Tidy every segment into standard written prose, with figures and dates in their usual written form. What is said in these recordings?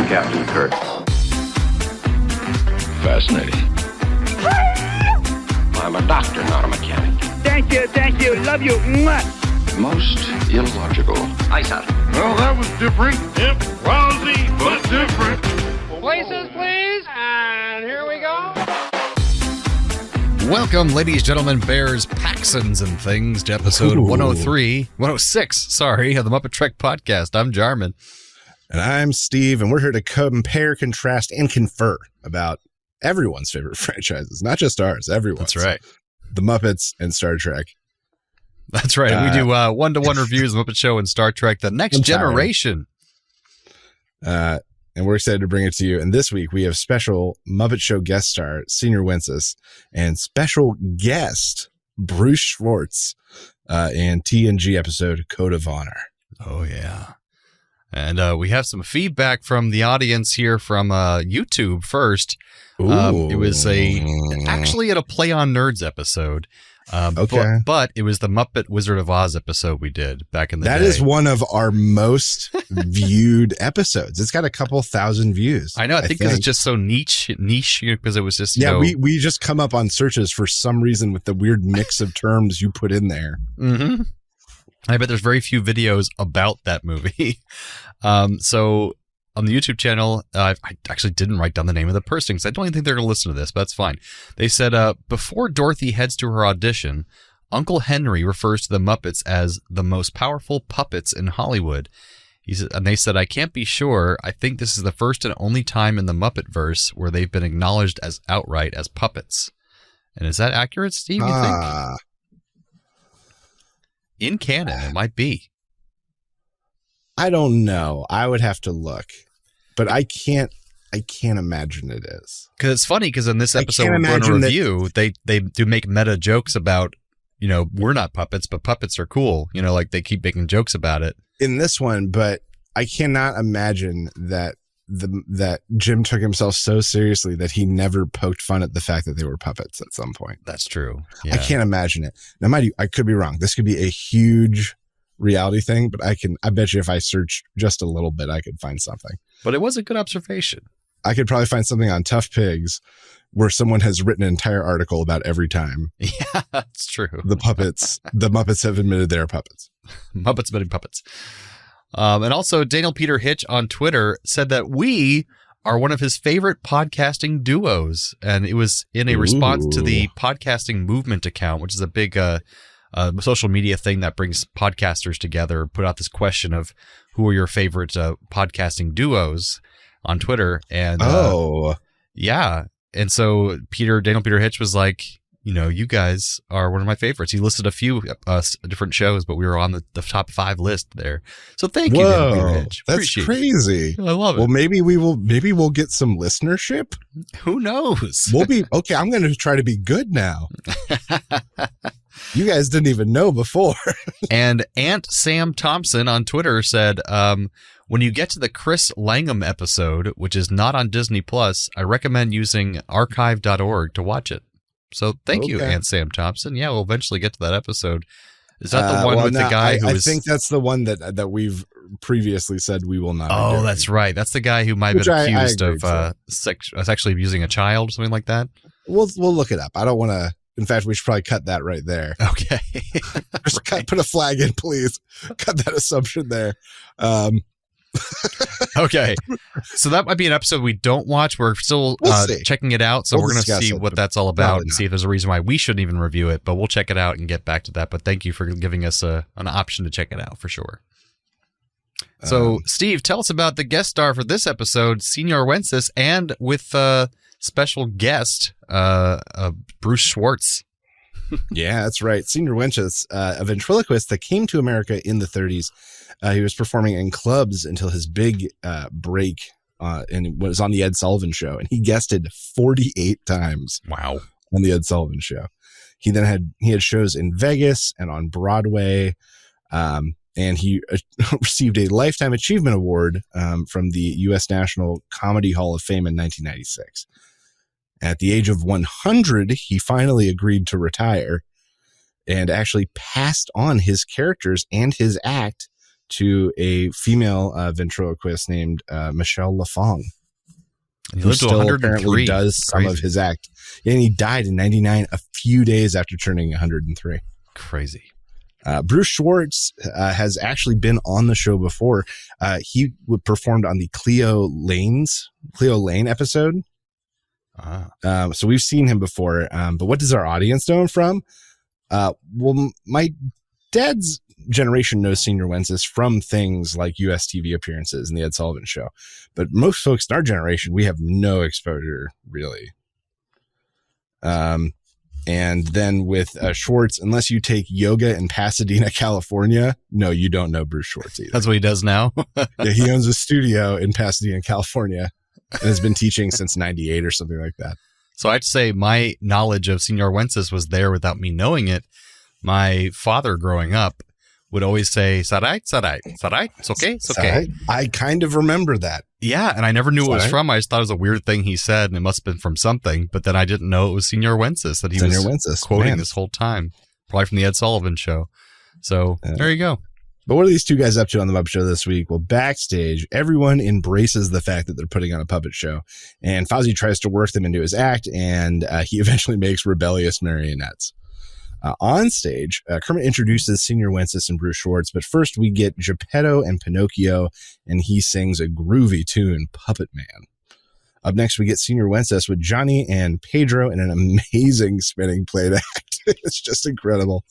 I'm Captain Kirk. Fascinating. I'm a doctor, not a mechanic. Thank you, love you. Mwah. Most illogical. Aye, sir. Well, that was different. Yep, lousy, but different. Places, please, and here we go. Welcome, ladies, gentlemen, bears, Paxons, and things, to episode 106, of the MuppeTrek Podcast. I'm Jarman. And I'm Steve, and we're here to compare, contrast, and confer about everyone's favorite franchises, not just ours, everyone's. That's right. The Muppets and Star Trek. That's right. We do one-to-one reviews of Muppet Show and Star Trek, The Next Generation. And we're excited to bring it to you. And this week, we have special Muppet Show guest star, Señor Wences, and special guest, Bruce Schwartz, and TNG episode, Code of Honor. Oh, yeah. And we have some feedback from the audience here from YouTube first. It was actually a Play on Nerds episode. Okay. But it was the Muppet Wizard of Oz episode we did back in the day. That is one of our most viewed episodes. It's got a couple thousand views. I know. I think because it's just so niche, because it was just, we just come up on searches for some reason with the weird mix of terms you put in there. Mm-hmm. I bet there's very few videos about that movie. So on the YouTube channel, I actually didn't write down the name of the person because I don't even think they're going to listen to this, but that's fine. They said, before Dorothy heads to her audition, Uncle Henry refers to the Muppets as the most powerful puppets in Hollywood. And they said, I can't be sure. I think this is the first and only time in the Muppet-verse where they've been acknowledged as outright as puppets. And is that accurate, Steve, you think? In canon, it might be. I don't know. I would have to look, but I can't imagine it is. Because it's funny, because in this episode we're going to review, they do make meta jokes about, we're not puppets, but puppets are cool. Like they keep making jokes about it. In this one, but I cannot imagine that that Jim took himself so seriously that he never poked fun at the fact that they were puppets at some point. That's true. Yeah. I can't imagine it. Now, mind you, I could be wrong. This could be a huge reality thing, but I bet you if I search just a little bit, I could find something. But it was a good observation. I could probably find something on Tough Pigs where someone has written an entire article about every time. Yeah, that's true. The Muppets have admitted they're puppets. Muppets admitting puppets. And also Daniel Peter Hitch on Twitter said that we are one of his favorite podcasting duos. And it was in a response to the Podcasting Movement account, which is a big social media thing that brings podcasters together, put out this question of who are your favorite podcasting duos on Twitter. And yeah. And so Daniel Peter Hitch was like, you guys are one of my favorites. He listed a few different shows, but we were on the top 5 list there. So thank you, Daniel Peter Hitch. That's crazy. I love it. Well, maybe we'll get some listenership. Who knows? We'll be okay. I'm going to try to be good now. You guys didn't even know before. And Aunt Sam Thompson on Twitter said, when you get to the Chris Langham episode, which is not on Disney Plus, I recommend using archive.org to watch it. So thank you, Aunt Sam Thompson. Yeah, we'll eventually get to that episode. Is that the one with the guy who was... I think that's the one that we've previously said we will not. Oh, that's right. That's the guy who might have been accused of sexually abusing a child, something like that. We'll look it up. I don't want to... In fact, we should probably cut that right there. Okay. Just put a flag in, please. Cut that assumption there. Okay. So that might be an episode we don't watch. We're still checking it out. So we're going to see what that's all about and see if there's a reason why we shouldn't even review it. But we'll check it out and get back to that. But thank you for giving us an option to check it out for sure. So, Steve, tell us about the guest star for this episode, Señor Wences, and with special guest, Bruce Schwartz. Yeah, that's right. Señor Wences, a ventriloquist that came to America in the 30s. He was performing in clubs until his big break and was on the Ed Sullivan Show. And he guested 48 times. Wow. On the Ed Sullivan Show. He had shows in Vegas and on Broadway. And he received a Lifetime Achievement Award from the U.S. National Comedy Hall of Fame in 1996. At the age of 100, he finally agreed to retire and actually passed on his characters and his act to a female ventriloquist named Michelle Lafong. He lived to 103. Does some of his act. And he died in 99, a few days after turning 103. Crazy. Bruce Schwartz has actually been on the show before. He performed on the Cleo Lane episode. So we've seen him before. But what does our audience know him from? Well, my dad's generation knows Señor Wences from things like US TV appearances and the Ed Sullivan Show. But most folks in our generation, we have no exposure, really. And then with Schwartz, unless you take yoga in Pasadena, California, no, you don't know Bruce Schwartz either. That's what he does now? Yeah, he owns a studio in Pasadena, California, and has been teaching since 98 or something like that. So I'd say my knowledge of Señor Wences was there without me knowing it. My father growing up would always say, "Sarai, Sarai, Sarai, it's okay, it's okay." I kind of remember that. Yeah, and I never knew what it was from. I just thought it was a weird thing he said, and it must have been from something. But then I didn't know it was Señor Wences that he was quoting this whole time, probably from the Ed Sullivan Show. So there you go. But what are these two guys up to on the Muppet Show this week? Well, backstage, everyone embraces the fact that they're putting on a puppet show, and Fozzie tries to work them into his act, and he eventually makes rebellious marionettes. On stage, Kermit introduces Señor Wences and Bruce Schwartz, but first we get Geppetto and Pinocchio, and he sings a groovy tune, Puppet Man. Up next, we get Señor Wences with Johnny and Pedro in an amazing spinning plate act. It's just incredible.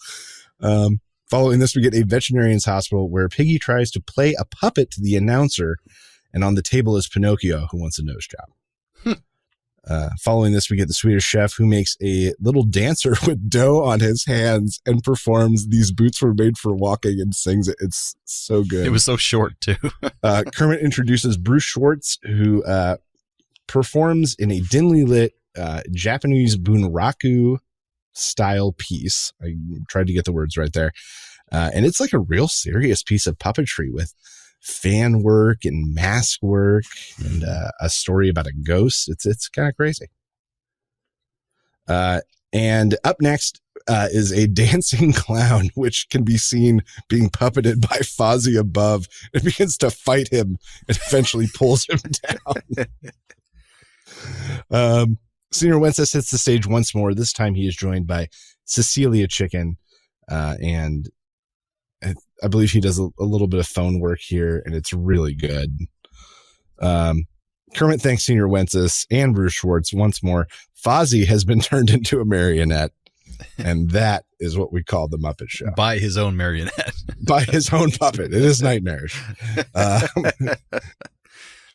Following this, we get a veterinarian's hospital where Piggy tries to play a puppet to the announcer, and on the table is Pinocchio, who wants a nose job. Following this, we get the Swedish chef who makes a little dancer with dough on his hands and performs These Boots Were Made for Walking and sings it. It's so good. It was so short, too. Kermit introduces Bruce Schwartz, who performs in a dimly lit Japanese bunraku style piece. I tried to get the words right there. And it's like a real serious piece of puppetry with fan work and mask work and a story about a ghost. It's kind of crazy. And up next is a dancing clown, which can be seen being puppeted by Fozzie above. It begins to fight him and eventually pulls him down. Señor Wences hits the stage once more. This time he is joined by Cecilia Chicken, and I believe he does a little bit of phone work here, and it's really good. Kermit thanks Señor Wences and Bruce Schwartz once more. Fozzie has been turned into a marionette, and that is what we call the Muppet Show. By his own marionette. By his own puppet. It is nightmarish.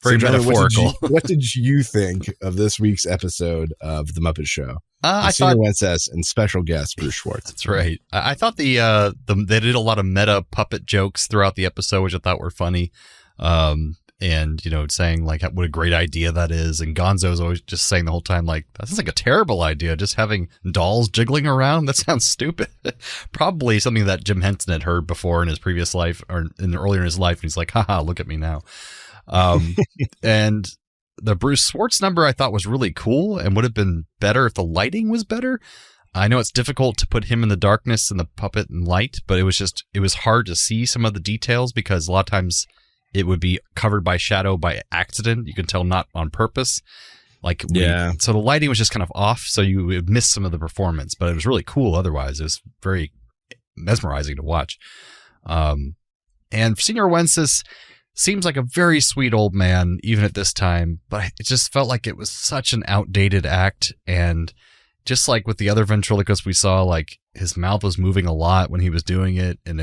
Very metaphorical. What did you think of this week's episode of the Muppet Show? I thought Wences and special guest Bruce Schwartz. That's right. I thought they did a lot of meta puppet jokes throughout the episode, which I thought were funny. And saying like what a great idea that is. And Gonzo's always just saying the whole time like that sounds like a terrible idea. Just having dolls jiggling around, that sounds stupid. Probably something that Jim Henson had heard before in his previous life or earlier in his life. And he's like, haha, look at me now. And the Bruce Schwartz number I thought was really cool and would have been better if the lighting was better. I know it's difficult to put him in the darkness and the puppet and light, but it was hard to see some of the details because a lot of times it would be covered by shadow by accident. You can tell not on purpose. So the lighting was just kind of off. So you would miss some of the performance, but it was really cool. Otherwise, it was very mesmerizing to watch. And Señor Wences seems like a very sweet old man, even at this time, but it just felt like it was such an outdated act. And just like with the other ventriloquists we saw, like his mouth was moving a lot when he was doing it. And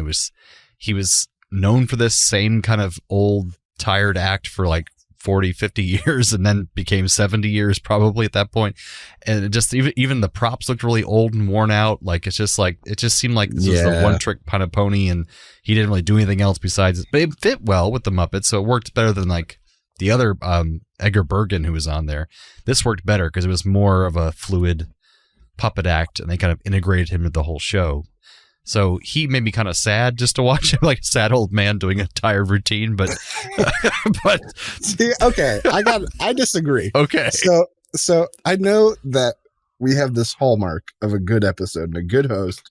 he was known for this same kind of old, tired act for like 40, 50 years and then became 70 years probably at that point. And it just, even the props looked really old and worn out. Like, it just seemed like this was the one trick kind of pony and he didn't really do anything else besides it, but it fit well with the Muppets. So it worked better than like the other, Edgar Bergen who was on there. This worked better because it was more of a fluid puppet act and they kind of integrated him into the whole show. So he made me kind of sad just to watch him, like a sad old man doing a tired routine. But, see, okay, I disagree. Okay, so I know that we have this hallmark of a good episode and a good host,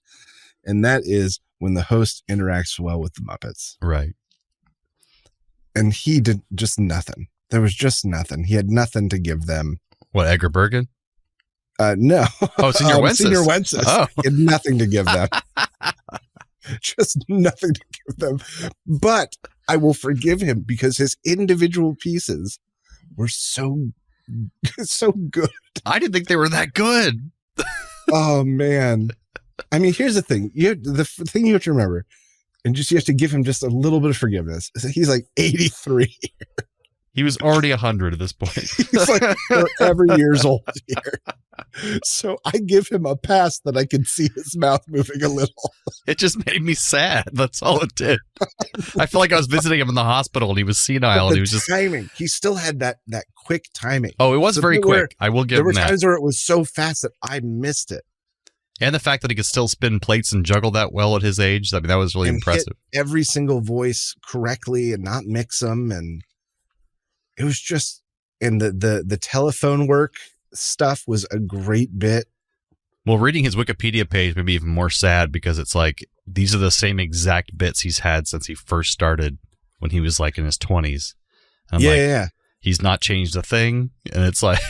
and that is when the host interacts well with the Muppets. Right. And he did just nothing. There was just nothing. He had nothing to give them. What, Edgar Bergen? No. Oh, Señor Wences. Señor Wences. Oh. He had nothing to give them. Just nothing to give them. But I will forgive him because his individual pieces were so good. I didn't think they were that good. Oh, man. I mean, here's the thing. The thing you have to remember, and you have to give him just a little bit of forgiveness. Is that he's like 83. He was already 100 at this point. He's like forever years old here. So I give him a pass that I can see his mouth moving a little. It just made me sad. That's all it did. I feel like I was visiting him in the hospital and he was senile and he was just timing. He still had that quick timing. Oh, it was very quick. I will give him that. There were times where it was so fast that I missed it. And the fact that he could still spin plates and juggle that well at his age, I mean, that was really impressive. Hit every single voice correctly and not mix them, and it was just, and the telephone work stuff was a great bit. Well, reading his Wikipedia page made me even more sad because it's like these are the same exact bits he's had since he first started when he was like in his 20s. Yeah. He's not changed a thing, and it's like,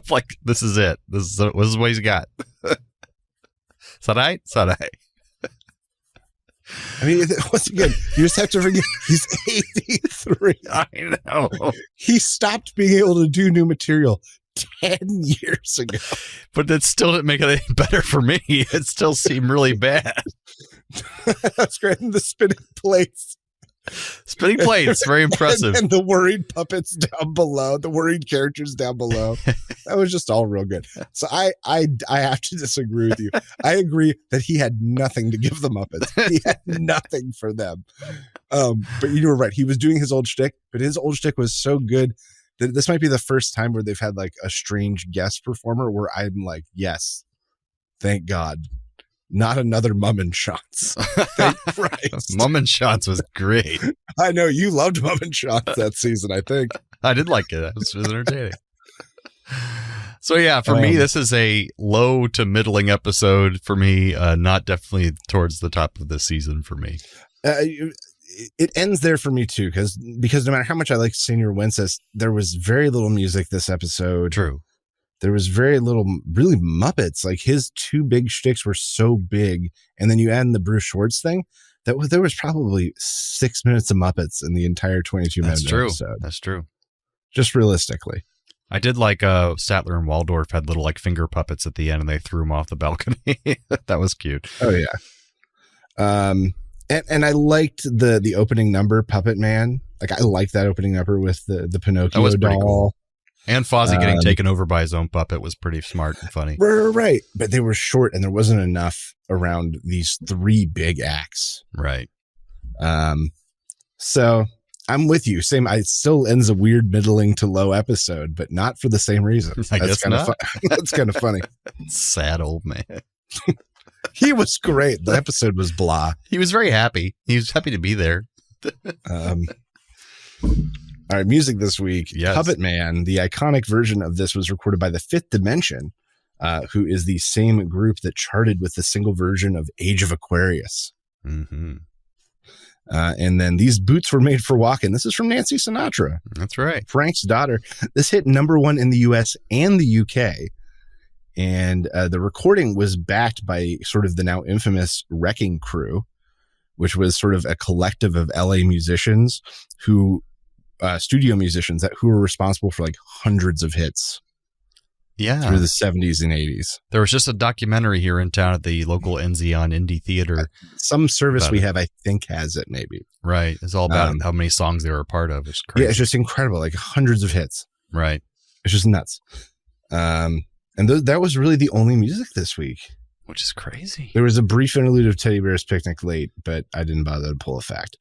like this is it. This is what he's got. Sarai. I mean, once again, you just have to forget he's 83. I know. He stopped being able to do new material 10 years ago. But that still didn't make it any better for me. It still seemed really bad. That's great. And the spinning plates. Spinning plates, very impressive. And the worried puppets down below, the worried characters down below. That was just all real good. So I have to disagree with you. I agree that he had nothing to give the Muppets. He had nothing for them. But you were right. He was doing his old shtick, but his old shtick was so good that this might be the first time where they've had like a strange guest performer where I'm like, yes, thank God. Not another Mum and Shots. Thank Christ. Mum and Shots was great. I know you loved Mum and Shots that season, I think. I did like it. It was entertaining. So yeah, for me, this is a low to middling episode for me. Not definitely towards the top of the season for me. It ends there for me too, because no matter how much I like Señor Wences, there was very little music this episode. True. There was very little really Muppets. Like his two big shticks were so big. And then you add in the Bruce Schwartz thing, there was probably 6 minutes of Muppets in the entire 22-minute episode. That's true. Just realistically. I did like Statler and Waldorf had little like finger puppets at the end and they threw them off the balcony. That was cute. Oh, yeah. And I liked the opening number, Puppet Man. Like I liked that opening number with the Pinocchio doll. Cool. And Fozzie getting taken over by his own puppet was pretty smart and funny. Right. But they were short and there wasn't enough around these three big acts. Right. So I'm with you. Same. It still ends a weird middling to low episode, but not for the same reason. I guess not. That's kind of funny. Sad old man. He was great. The episode was blah. He was very happy. He was happy to be there. All right, music this week. Yes. Puppet Man, the iconic version of this was recorded by the Fifth Dimension, who is the same group that charted with the single version of Age of Aquarius. Mm-hmm. And then These Boots Were Made for Walking. This is from Nancy Sinatra. That's right. Frank's daughter. This hit #1 in the US and the UK. And the recording was backed by sort of the now infamous Wrecking Crew, which was sort of a collective of LA musicians studio musicians who were responsible for like hundreds of hits. Yeah. Through the 70s and 80s. There was just a documentary here in town at the local Enzion Indie Theater. Some service we have, I think, has it maybe. Right. It's all about how many songs they were a part of. It's crazy. Yeah, it's just incredible. Like hundreds of hits. Right. It's just nuts. And that was really the only music this week. Which is crazy. There was a brief interlude of Teddy Bear's Picnic late, but I didn't bother to pull a fact.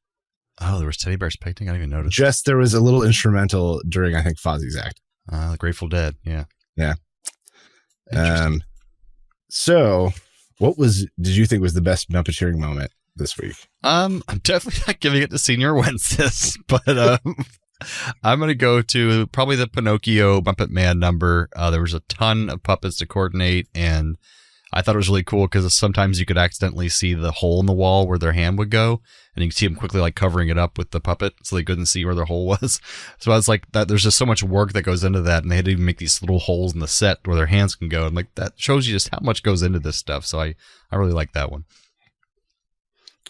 Oh, there was Teddy Bear's Picnic? I didn't even notice. Just there was a little instrumental during, I think, Fozzie's act. The Grateful Dead. Yeah. Yeah. So what did you think was the best Muppeteering moment this week? I'm definitely not giving it to Señor Wences, but I'm going to go to probably the Pinocchio Muppet Man number. There was a ton of puppets to coordinate, and I thought it was really cool because sometimes you could accidentally see the hole in the wall where their hand would go, and you can see them quickly like covering it up with the puppet so they couldn't see where their hole was. So I was like, that there's just so much work that goes into that, and they had to even make these little holes in the set where their hands can go. And like that shows you just how much goes into this stuff. So I really like that one.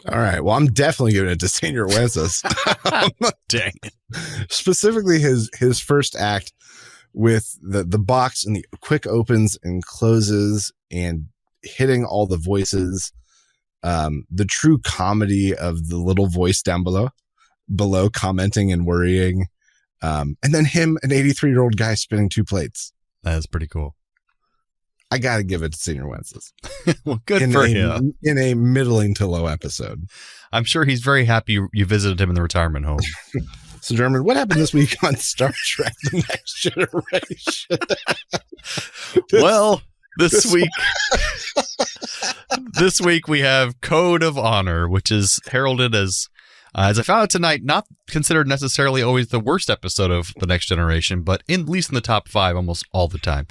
All right. Well, I'm definitely giving it to Señor Wences. Dang it. Specifically his first act with the box and the quick opens and closes and hitting all the voices. The true comedy of the little voice down below commenting and worrying. And then him, an 83-year-old guy spinning 2 plates. That is pretty cool. I got to give it to Señor Wences. Well, good for him. In a middling to low episode. I'm sure he's very happy you visited him in the retirement home. So, German, what happened this week on Star Trek The Next Generation? This week we have Code of Honor, which is heralded as I found out tonight, not considered necessarily always the worst episode of The Next Generation, but at least in the top 5 almost all the time.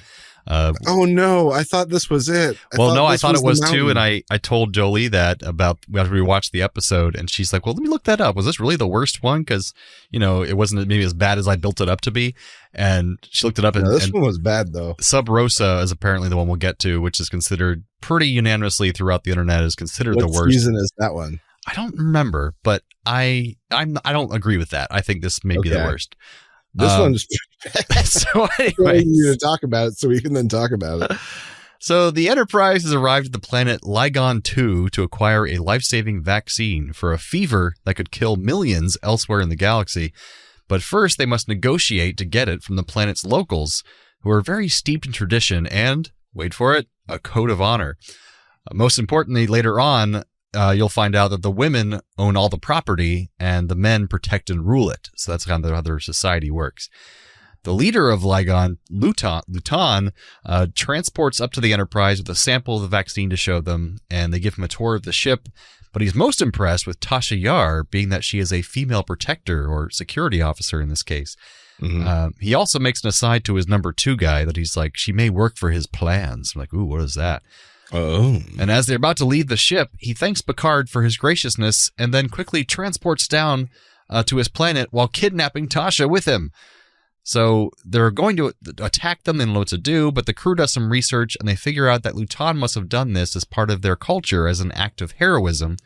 Oh no, I thought this was it. I thought it was too, and I told Jolie that after we watched the episode, and she's like, well, let me look that up. Was this really the worst one? Because, it wasn't maybe as bad as I built it up to be. And she looked it up. This one was bad, though. Sub Rosa is apparently the one we'll get to, which is considered pretty unanimously throughout the internet is considered the worst. What season is that one? I don't remember, but I don't agree with that. I think this may be the worst. This one's bad. So anyway, you to talk about it so we can then talk about it. So the Enterprise has arrived at the planet Lygon 2 to acquire a life-saving vaccine for a fever that could kill millions elsewhere in the galaxy. But first, they must negotiate to get it from the planet's locals, who are very steeped in tradition and, wait for it, a code of honor. Most importantly, later on, you'll find out that the women own all the property and the men protect and rule it. So that's kind of how their society works. The leader of Lygon, Luton, transports up to the Enterprise with a sample of the vaccine to show them, and they give him a tour of the ship. But he's most impressed with Tasha Yar, being that she is a female protector or security officer in this case. Mm-hmm. He also makes an aside to his number 2 guy that he's like, she may work for his plans. I'm like, ooh, what is that? Oh. And as they're about to leave the ship, he thanks Picard for his graciousness and then quickly transports down to his planet while kidnapping Tasha with him. So they're going to attack them and know what to do, but the crew does some research and they figure out that Luton must have done this as part of their culture as an act of heroism,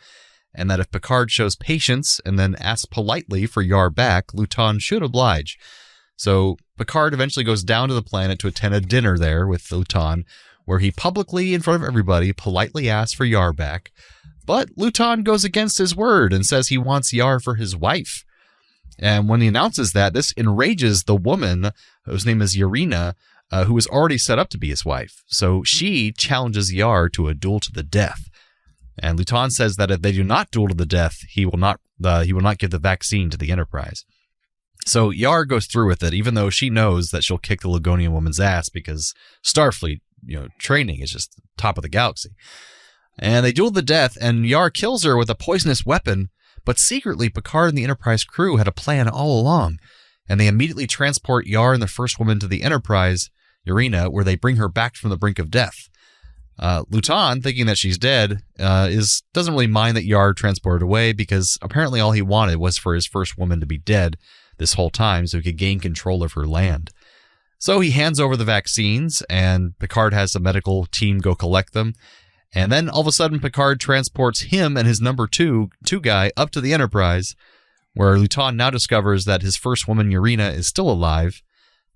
and that if Picard shows patience and then asks politely for Yar back, Luton should oblige. So Picard eventually goes down to the planet to attend a dinner there with Luton, where he publicly, in front of everybody, politely asks for Yar back. But Luton goes against his word and says he wants Yar for his wife. And when he announces that, this enrages the woman, whose name is Yarina, who was already set up to be his wife. So she challenges Yar to a duel to the death. And Luton says that if they do not duel to the death, he will not give the vaccine to the Enterprise. So Yar goes through with it, even though she knows that she'll kick the Ligonian woman's ass because Starfleet, training is just top of the galaxy. And they duel to the death, and Yar kills her with a poisonous weapon, but secretly Picard and the Enterprise crew had a plan all along, and they immediately transport Yar and the first woman to the Enterprise, Yarina, where they bring her back from the brink of death. Luton, thinking that she's dead, doesn't really mind that Yar transported away because apparently all he wanted was for his first woman to be dead this whole time so he could gain control of her land. So he hands over the vaccines, and Picard has the medical team go collect them. And then all of a sudden, Picard transports him and his number 2 guy up to the Enterprise, where Luton now discovers that his first woman, Yarina, is still alive.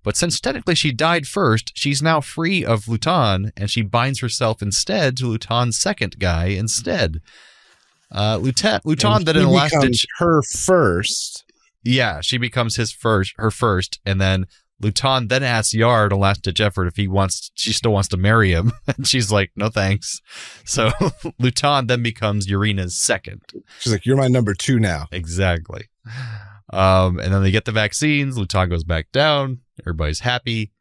But since technically she died first, she's now free of Luton, and she binds herself instead to Luton's second guy instead. Luton then in the last ditch, her first. Yeah, she becomes her first, and then Luton then asks Yar to last-ditch effort if she still wants to marry him, and she's like, no thanks. So Luton then becomes Yarina's second. She's like, you're my number 2 now. Exactly. And then they get the vaccines, Luton goes back down, everybody's happy,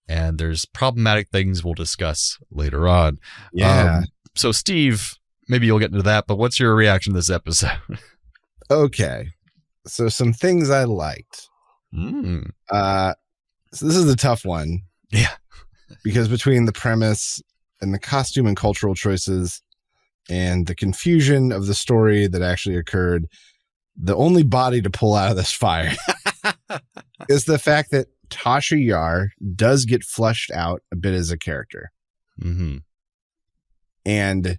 and there's problematic things we'll discuss later on. Yeah. So Steve, maybe you'll get into that, but what's your reaction to this episode? Okay. So some things I liked. So this is a tough one. Yeah. Because between the premise and the costume and cultural choices and the confusion of the story that actually occurred, the only body to pull out of this fire is the fact that Tasha Yar does get flushed out a bit as a character. Mm-hmm. And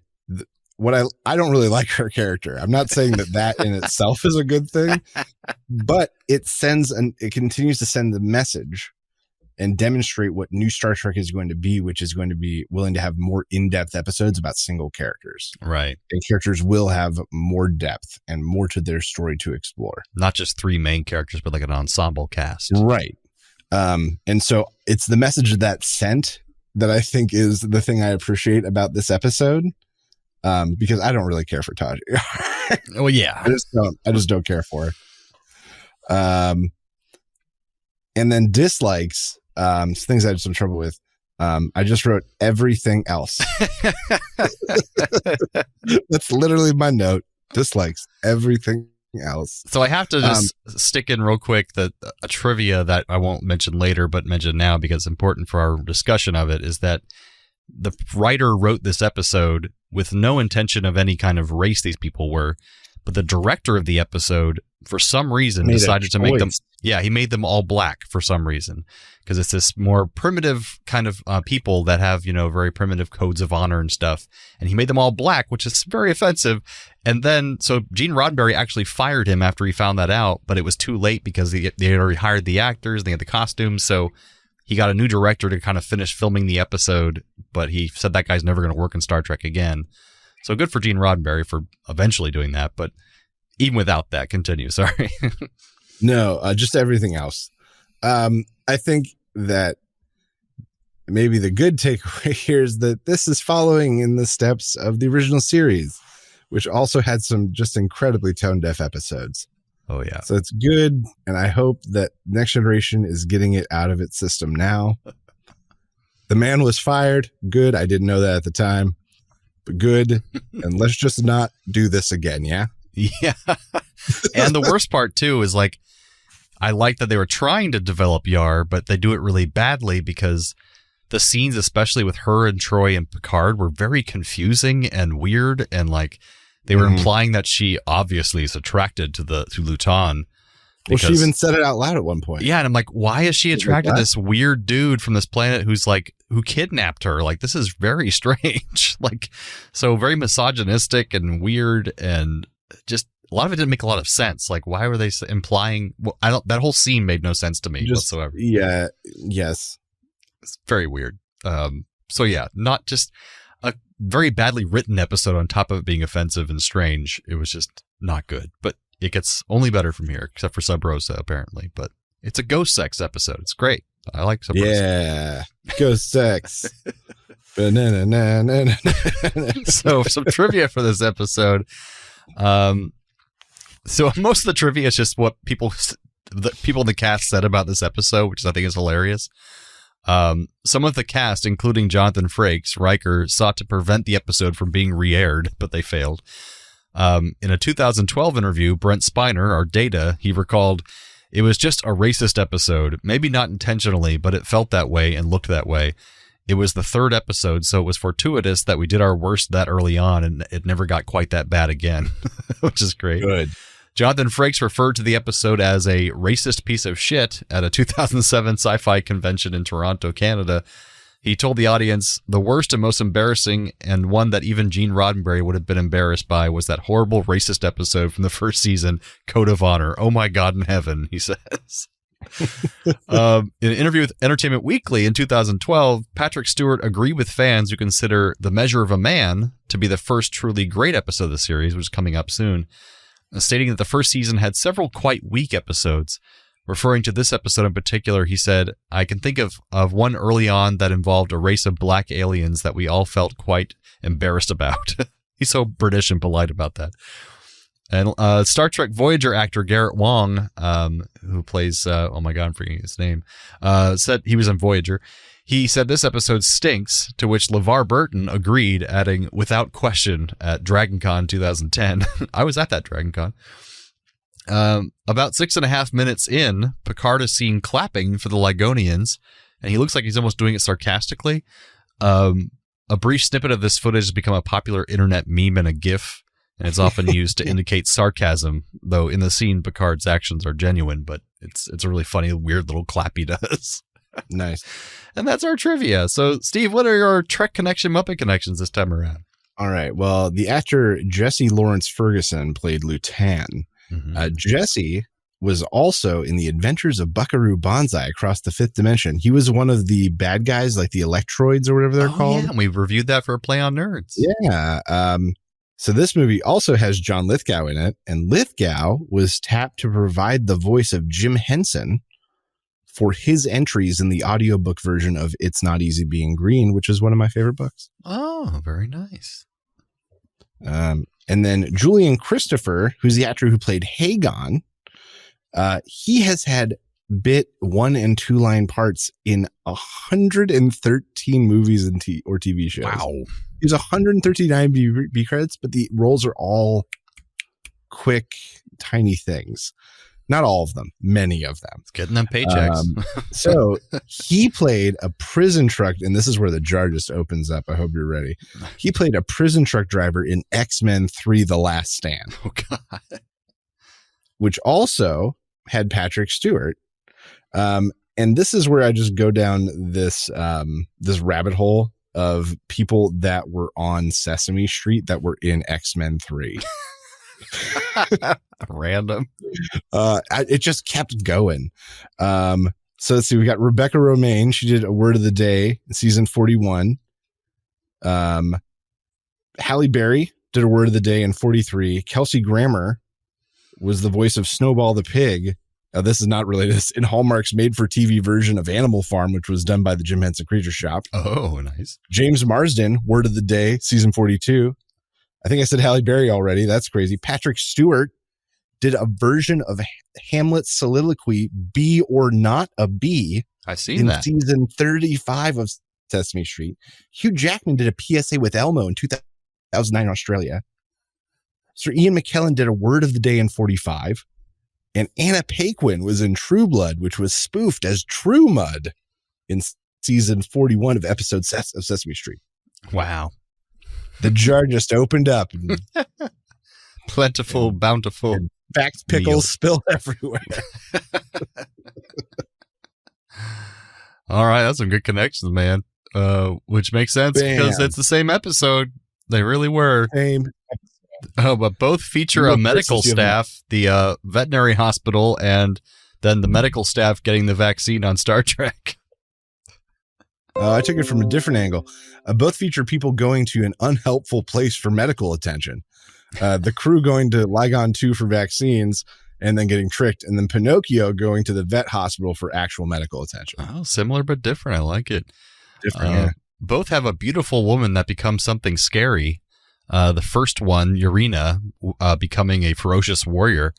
what I don't really like her character. I'm not saying that in itself is a good thing, but it continues to send the message and demonstrate what new Star Trek is going to be, which is going to be willing to have more in-depth episodes about single characters. Right. And characters will have more depth and more to their story to explore. Not just 3 main characters, but like an ensemble cast. Right. And so it's the message that sent that I think is the thing I appreciate about this episode. Because I don't really care for Taj. Well, yeah. I just don't care for her. And then dislikes, things I had some trouble with. I just wrote everything else. That's literally my note. Dislikes everything else. So I have to just stick in real quick that a trivia that I won't mention later, but mention now because it's important for our discussion of it, is that the writer wrote this episode with no intention of any kind of race these people were, but the director of the episode, for some reason, decided to make them. Yeah, he made them all black for some reason, because it's this more primitive kind of people that have, very primitive codes of honor and stuff. And he made them all black, which is very offensive. And then, so Gene Roddenberry actually fired him after he found that out, but it was too late because they had already hired the actors, they had the costumes. So he got a new director to kind of finish filming the episode, but he said that guy's never going to work in Star Trek again. So good for Gene Roddenberry for eventually doing that. But even without that, continue. Sorry. No, just everything else. I think that maybe the good takeaway here is that this is following in the steps of the original series, which also had some just incredibly tone-deaf episodes. Oh, yeah. So it's good, and I hope that Next Generation is getting it out of its system now. The man was fired. Good. I didn't know that at the time, but good. And let's just not do this again, yeah? Yeah. And the worst part, too, is like, I like that they were trying to develop Yar, but they do it really badly because the scenes, especially with her and Troy and Picard, were very confusing and weird, and like they were implying that she obviously is attracted to Luton. Well, she even said it out loud at one point. Yeah, and I'm like, why is she attracted to this weird dude from this planet who kidnapped her? Like, this is very strange. Like, so very misogynistic and weird, and just a lot of it didn't make a lot of sense. Like, why were they implying? Well, that whole scene made no sense to me whatsoever. Yeah. Yes. It's very weird. So yeah, not just a very badly written episode on top of it being offensive and strange. It was just not good, but it gets only better from here, except for Sub Rosa, apparently. But it's a ghost sex episode. It's great. I like Sub Rosa. Yeah. Ghost sex. So some trivia for this episode. So most of the trivia is just what people in the cast said about this episode, which I think is hilarious. Some of the cast, including Jonathan Frakes, Riker, sought to prevent the episode from being re-aired, but they failed. In a 2012 interview, Brent Spiner, our Data, he recalled, "It was just a racist episode, maybe not intentionally, but it felt that way and looked that way. It was the 3rd episode, so it was fortuitous that we did our worst that early on, and it never got quite that bad again," which is great. Good. Jonathan Frakes referred to the episode as a racist piece of shit at a 2007 sci-fi convention in Toronto, Canada. He told the audience, "The worst and most embarrassing, and one that even Gene Roddenberry would have been embarrassed by, was that horrible racist episode from the first season, Code of Honor. Oh my God in heaven," he says. In an interview with Entertainment Weekly in 2012, Patrick Stewart agreed with fans who consider The Measure of a Man to be the first truly great episode of the series, which is coming up soon, stating that the first season had several quite weak episodes. Referring to this episode in particular, he said, "I can think of one early on that involved a race of black aliens that we all felt quite embarrassed about." He's so British and polite about that. And Star Trek Voyager actor Garrett Wang, who plays, oh my God, I'm forgetting his name, said he was in Voyager. He said this episode stinks, to which LeVar Burton agreed, adding, "Without question," at DragonCon 2010. I was at that DragonCon. About 6.5 minutes in, Picard is seen clapping for the Ligonians, and he looks like he's almost doing it sarcastically. A brief snippet of this footage has become a popular internet meme and a GIF, and it's often used to indicate sarcasm, though in the scene, Picard's actions are genuine, but it's a really funny, weird little clap he does. Nice. And that's our trivia. So, Steve, what are your Trek Connection Muppet connections this time around? All right. Well, the actor Jesse Lawrence Ferguson played Lutan. Jesse was also in the Adventures of Buckaroo Banzai Across the Fifth Dimension. He was one of the bad guys, like the Electroids or whatever they're called. Yeah, and we've reviewed that for a Play on Nerds. Yeah. So this movie also has John Lithgow in it, and Lithgow was tapped to provide the voice of Jim Henson for his entries in the audiobook version of It's Not Easy Being Green, which is one of my favorite books. Oh, very nice. And then Julian Christopher, who's the actor who played Hagon, he has had bit 1 and 2 line parts in 113 movies and or TV shows. Wow. There's 139 B credits, but the roles are all quick, tiny things. Not all of them, many of them. It's getting them paychecks. So he played a prison truck, and this is where the jar just opens up. I hope you're ready. He played a prison truck driver in X-Men 3: The Last Stand. Oh, God. Which also had Patrick Stewart. And this is where I just go down this this rabbit hole of people that were on Sesame Street that were in X-Men 3. Random. It just kept going. So let's see. We got Rebecca Romaine. She did A Word of the Day in season 41. Halle Berry did A Word of the Day in 43. Kelsey Grammer was the voice of Snowball the Pig. This is not related. It's in Hallmark's made-for-TV version of Animal Farm, which was done by the Jim Henson Creature Shop. Oh, nice. James Marsden, Word of the Day, season 42. I think I said Halle Berry already. That's crazy. Patrick Stewart did a version of Hamlet's soliloquy, Be or Not a Bee. I've seen in that. season 35 of Sesame Street. Hugh Jackman did a PSA with Elmo in 2009 Australia. Sir Ian McKellen did A Word of the Day in 45. And Anna Paquin was in True Blood, which was spoofed as True Mud in season 41 of episode of Sesame Street. Wow. The jar just opened up. Plentiful, bountiful. Fact pickles spilled everywhere. All right. That's some good connections, man. Which makes sense because it's the same episode. They really were. Same. But both feature a medical staff, the veterinary hospital, and then the medical staff getting the vaccine on Star Trek. I took it from a different angle. Both feature people going to an unhelpful place for medical attention. The crew going to Ligon 2 for vaccines and then getting tricked. And then Pinocchio going to the vet hospital for actual medical attention. Oh, similar but different. I like it. Different, yeah. Both have a beautiful woman that becomes something scary. The first one, Urina, becoming a ferocious warrior,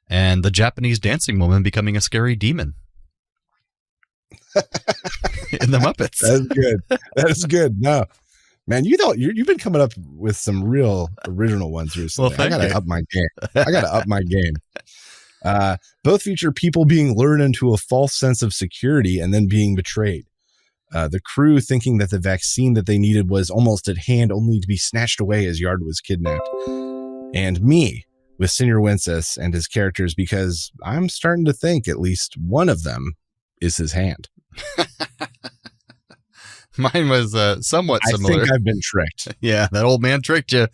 and the Japanese dancing woman becoming a scary demon. In the Muppets. That's good. That is good. No, man, you've been coming up with some real original ones recently. Well, I gotta up my game. Both feature people being lured into a false sense of security and then being betrayed. The crew thinking that the vaccine that they needed was almost at hand, only to be snatched away as Yard was kidnapped. And me with Señor Wences and his characters, because I'm starting to think at least one of them is his hand. Mine was somewhat similar. I think I've been tricked. Yeah, that old man tricked you.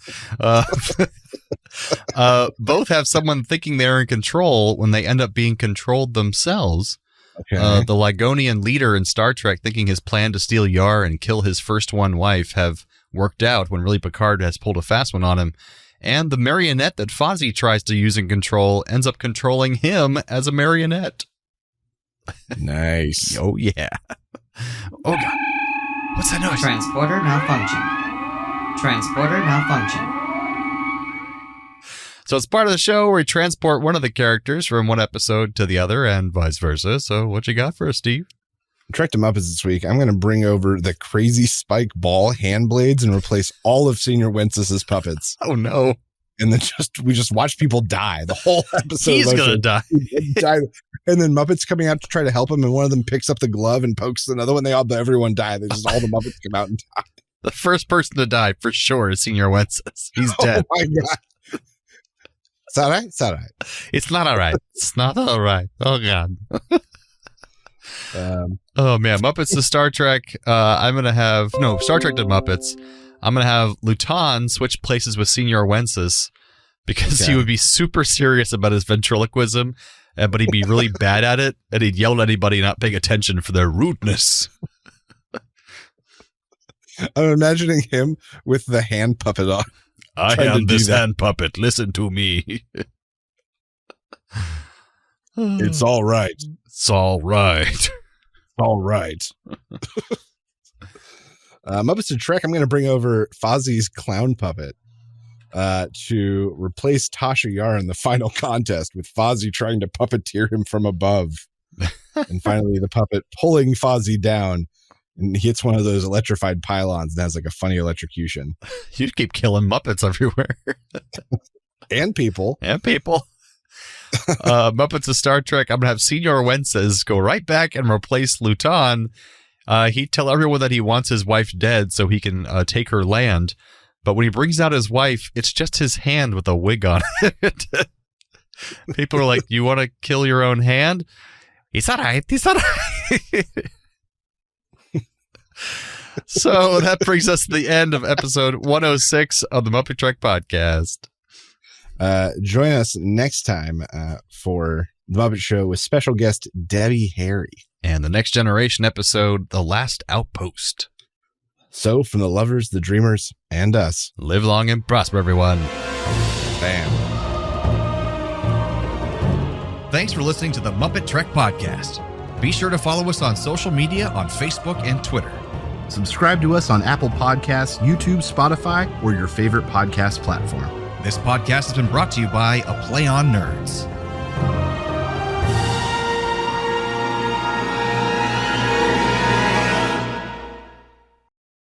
Both have someone thinking they're in control when they end up being controlled themselves. Okay. The Ligonian leader in Star Trek thinking his plan to steal Yar and kill his first one wife have worked out when really Picard has pulled a fast one on him. And the marionette that Fozzie tries to use in control ends up controlling him as a marionette. Nice. Oh, yeah. Oh, God. What's that noise? Transporter malfunction. Transporter malfunction. So it's part of the show where we transport one of the characters from one episode to the other and vice versa. So what you got for us, Steve? Trek to Muppets this week. I'm going to bring over the crazy spike ball hand blades and replace all of Señor Wences' puppets. Oh, no. And then we just watch people die. The whole episode. He's going to die. And then Muppets coming out to try to help him. And one of them picks up the glove and pokes another one. Everyone die. All the Muppets come out and die. The first person to die for sure is Señor Wences. He's dead. Oh my God. It's all right. It's all right. It's not all right. It's not all right. Oh, God. Oh, man. Muppets to Star Trek. I'm going to have... No, Star Trek to Muppets. I'm going to have Luton switch places with Señor Wences because he would be super serious about his ventriloquism, but he'd be really bad at it, and he'd yell at anybody not paying attention for their rudeness. I'm imagining him with the hand puppet on. I am this hand puppet. Listen to me. It's all right. It's all right. All right. Muppets to Trek, I'm going to bring over Fozzie's clown puppet to replace Tasha Yar in the final contest, with Fozzie trying to puppeteer him from above. And finally, the puppet pulling Fozzie down, and he hits one of those electrified pylons and has like a funny electrocution. You keep killing Muppets everywhere. And people. Muppets to Star Trek, I'm going to have Señor Wences go right back and replace Luton. He'd tell everyone that he wants his wife dead so he can take her land. But when he brings out his wife, it's just his hand with a wig on it. People are like, you want to kill your own hand? He's all right. He's all right. So that brings us to the end of episode 106 of the MuppeTrek Podcast. Join us next time for the Muppet Show with special guest Debbie Harry. And the Next Generation episode, The Last Outpost. So, from the lovers, the dreamers, and us, live long and prosper, everyone. Bam. Thanks for listening to the MuppeTrek Podcast. Be sure to follow us on social media on Facebook and Twitter. Subscribe to us on Apple Podcasts, YouTube, Spotify, or your favorite podcast platform. This podcast has been brought to you by A Play on Nerds.